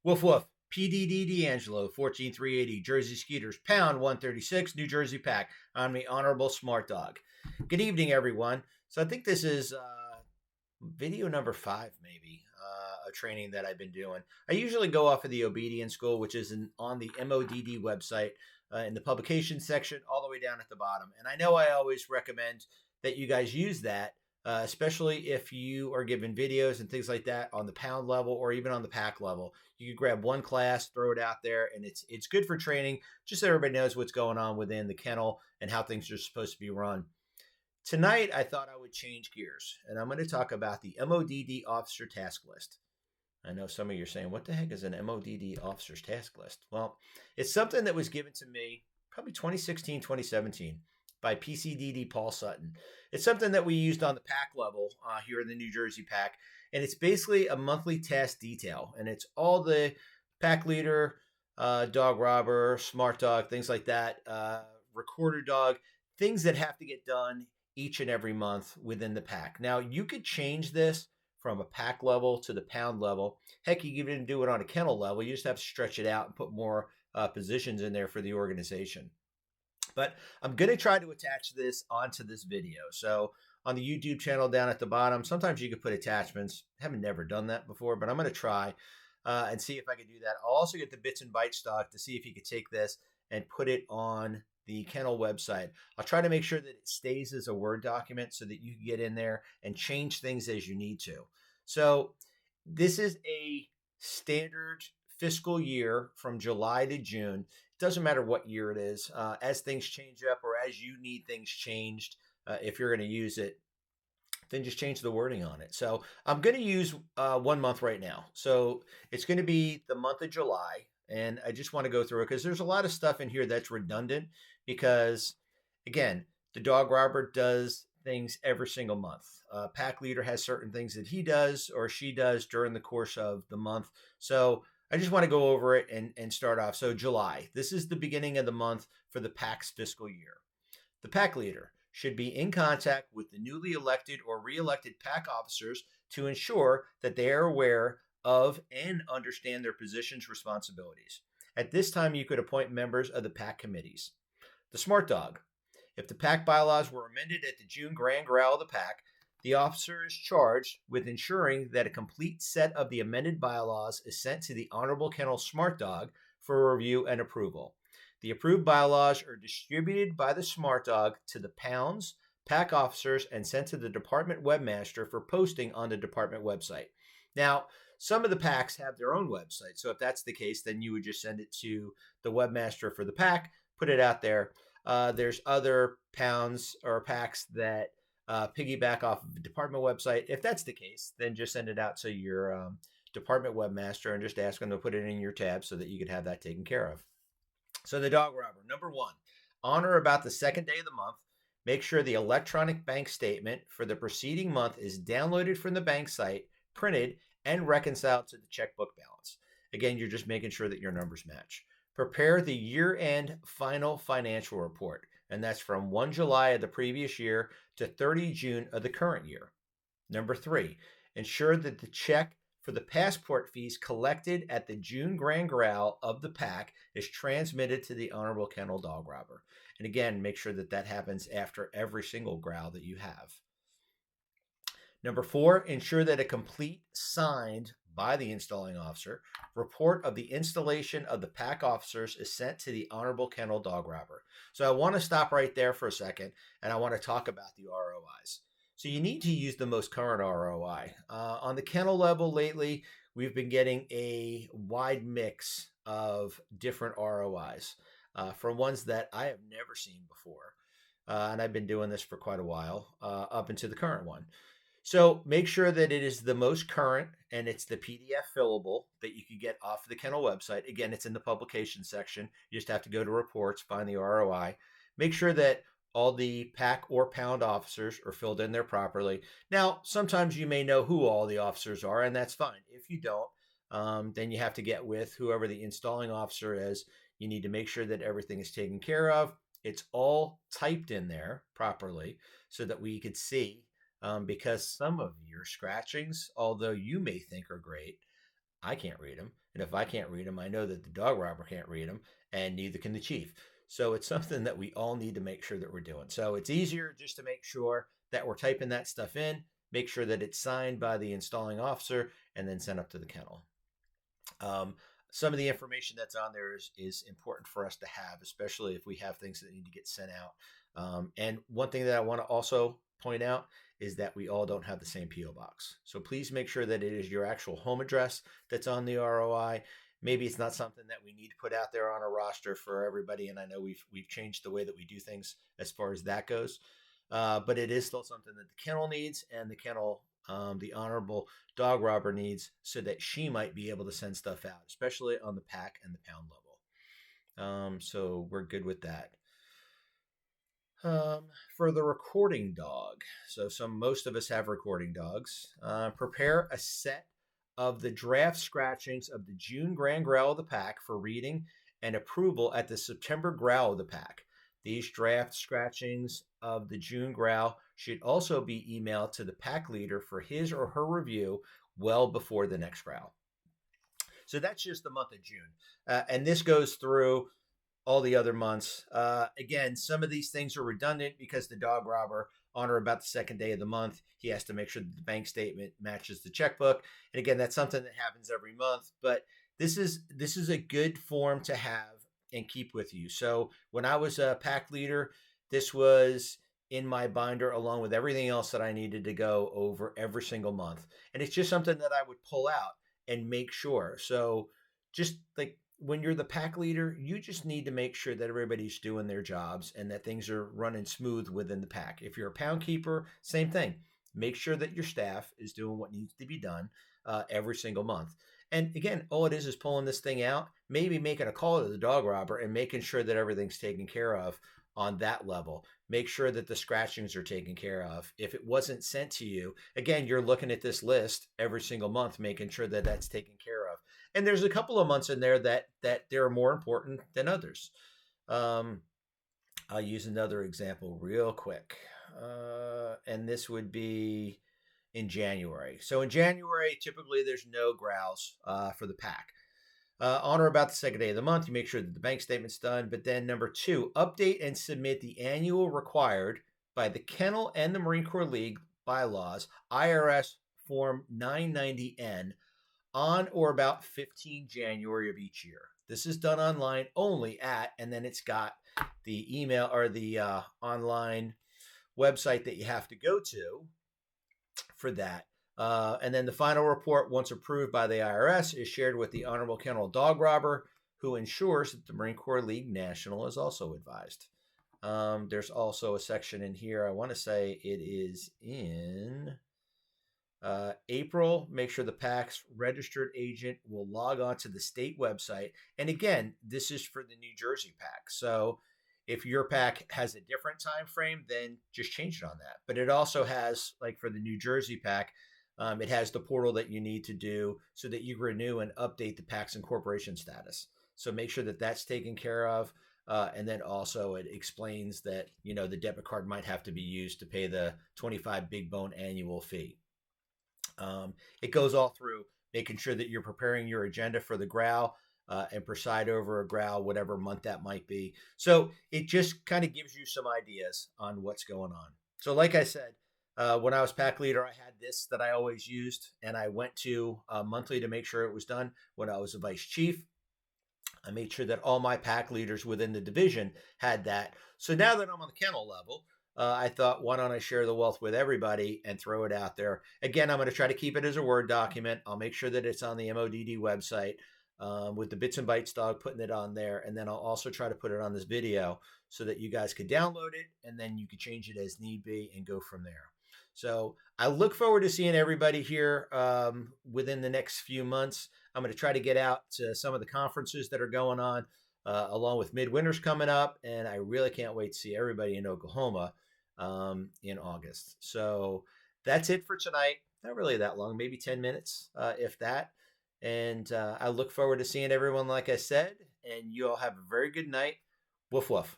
Woof woof. PDD D'Angelo, 14380, Jersey Skeeters, pound 136, New Jersey Pack. I'm the Honorable Smart Dog. Good evening, everyone. So I think this is video number 5, maybe, a training that I've been doing. I usually go off of the Obedience School, which is on the MODD website in the publication section all the way down at the bottom. And I know I always recommend that you guys use that, especially if you are given videos and things like that on the pound level or even on the pack level. You can grab one class, throw it out there, and it's good for training, just so everybody knows what's going on within the kennel and how things are supposed to be run. Tonight, I thought I would change gears, and I'm going to talk about the MODD Officer Task List. I know some of you are saying, what the heck is an MODD Officer's Task List? Well, it's something that was given to me probably 2016, 2017 by PCDD Paul Sutton. It's something that we used on the pack level here in the New Jersey Pack, and it's basically a monthly task detail, and it's all the pack leader, dog robber, smart dog, things like that, recorder dog, things that have to get done each and every month within the pack. Now, you could change this from a pack level to the pound level. Heck, you can even do it on a kennel level. You just have to stretch it out and put more positions in there for the organization. But I'm going to try to attach this onto this video. So on the YouTube channel down at the bottom, sometimes you can put attachments. I haven't never done that before, but I'm going to try and see if I can do that. I'll also get the bits and bytes stock to see if you could take this and put it on the kennel website. I'll try to make sure that it stays as a Word document so that you can get in there and change things as you need to. So this is a standard fiscal year from July to June. It doesn't matter what year it is. As things change up or as you need things changed, if you're going to use it, then just change the wording on it. So I'm going to use 1 month right now. So it's going to be the month of July. And I just want to go through it because there's a lot of stuff in here that's redundant because, again, the dog robber does things every single month. Pack leader has certain things that he does or she does during the course of the month. So I just want to go over it and start off. So July, this is the beginning of the month for the pack's fiscal year. The pack leader should be in contact with the newly elected or re-elected pack officers to ensure that they are aware of and understand their position's responsibilities. At this time, you could appoint members of the pack committees. The smart dog. If the pack bylaws were amended at the June grand growl of the pack, the officer is charged with ensuring that a complete set of the amended bylaws is sent to the Honorable Kennel Smart Dog for review and approval. The approved bylaws are distributed by the smart dog to the pounds, pack officers, and sent to the department webmaster for posting on the department website. Now, some of the packs have their own website. So if that's the case, then you would just send it to the webmaster for the pack, put it out there. There's other pounds or packs that piggyback off of the department website. If that's the case, then just send it out to your department webmaster and just ask them to put it in your tab so that you could have that taken care of. So the dog robber, number 1, on or about the second day of the month, make sure the electronic bank statement for the preceding month is downloaded from the bank site, printed, and reconciled to the checkbook balance. Again, you're just making sure that your numbers match. Prepare the year-end final financial report, and that's from 1 July of the previous year to 30 June of the current year. Number 3, ensure that the check for the passport fees collected at the June grand growl of the pack is transmitted to the Honorable Kennel Dog Robber. And again, make sure that that happens after every single growl that you have. Number 4, ensure that a complete, signed by the installing officer, report of the installation of the pack officers is sent to the Honorable Kennel Dog Robber. So I want to stop right there for a second, and I want to talk about the ROIs. So you need to use the most current ROI. On the kennel level lately, we've been getting a wide mix of different ROIs from ones that I have never seen before. And I've been doing this for quite a while, up into the current one. So make sure that it is the most current and it's the PDF fillable that you can get off the kennel website. Again, it's in the publication section. You just have to go to reports, find the ROI. Make sure that all the pack or pound officers are filled in there properly. Now, sometimes you may know who all the officers are, and that's fine. If you don't, then you have to get with whoever the installing officer is. You need to make sure that everything is taken care of. It's all typed in there properly so that we could see, because some of your scratchings, although you may think are great, I can't read them. And if I can't read them, I know that the dog robber can't read them, and neither can the chief. So it's something that we all need to make sure that we're doing. So it's easier just to make sure that we're typing that stuff in, make sure that it's signed by the installing officer, and then sent up to the kennel. Um, some of the information that's on there is important for us to have, especially if we have things that need to get sent out. And one thing that I want to also point out is that we all don't have the same PO box. So please make sure that it is your actual home address that's on the ROI. Maybe it's not something that we need to put out there on a roster for everybody. And I know we've changed the way that we do things as far as that goes. But it is still something that the kennel needs, and the kennel, the honorable dog robber needs, so that she might be able to send stuff out, especially on the pack and the pound level. So we're good with that. For the recording dog, so most of us have recording dogs. Prepare a set of the draft scratchings of the June Grand Growl of the pack for reading and approval at the September Growl of the pack. These draft scratchings of the June Growl should also be emailed to the pack leader for his or her review well before the next growl. So that's just the month of June. And this goes through all the other months. Again, some of these things are redundant because the dog robber, on or about the second day of the month, he has to make sure that the bank statement matches the checkbook. And again, that's something that happens every month. But this is a good form to have and keep with you. So when I was a pack leader, this was in my binder along with everything else that I needed to go over every single month. And it's just something that I would pull out and make sure. So just like when you're the pack leader, you just need to make sure that everybody's doing their jobs and that things are running smooth within the pack. If you're a pound keeper, same thing. Make sure that your staff is doing what needs to be done every single month. And again, all it is pulling this thing out, maybe making a call to the dog robber and making sure that everything's taken care of on that level. Make sure that the scratchings are taken care of. If it wasn't sent to you, again, you're looking at this list every single month, making sure that that's taken care of. And there's a couple of months in there that they're more important than others. I'll use another example real quick. And this would be in January. So in January, typically there's no growls for the pack. On or about the second day of the month, you make sure that the bank statement's done. But then number 2, update and submit the annual required by the Kennel and the Marine Corps League bylaws, IRS Form 990N, on or about 15 January of each year. This is done online only at, and then it's got the email or the online website that you have to go to for that. And then the final report, once approved by the IRS, is shared with the Honorable Kennel Dog Robber, who ensures that the Marine Corps League National is also advised. There's also a section in here, I want to say it is in April. Make sure the PAC's registered agent will log on to the state website. And again, this is for the New Jersey PAC. So if your PAC has a different time frame, then just change it on that. But it also has, like for the New Jersey PAC, it has the portal that you need to do so that you renew and update the PAC's incorporation status. So make sure that that's taken care of. And then also it explains that, you know, the debit card might have to be used to pay the 25 big bone annual fee. It goes all through making sure that you're preparing your agenda for the growl and preside over a growl, whatever month that might be. So it just kind of gives you some ideas on what's going on. So like I said, when I was pack leader, I had this that I always used, and I went to monthly to make sure it was done. When I was a vice chief, I made sure that all my pack leaders within the division had that. So now that I'm on the kennel level, I thought, why don't I share the wealth with everybody and throw it out there? Again, I'm going to try to keep it as a Word document. I'll make sure that it's on the MODD website with the Bits and Bytes dog, putting it on there. And then I'll also try to put it on this video so that you guys could download it, and then you could change it as need be and go from there. So I look forward to seeing everybody here within the next few months. I'm going to try to get out to some of the conferences that are going on, along with Midwinter's coming up. And I really can't wait to see everybody in Oklahoma in August. So that's it for tonight. Not really that long, maybe 10 minutes, if that. And I look forward to seeing everyone, like I said. And you all have a very good night. Woof, woof.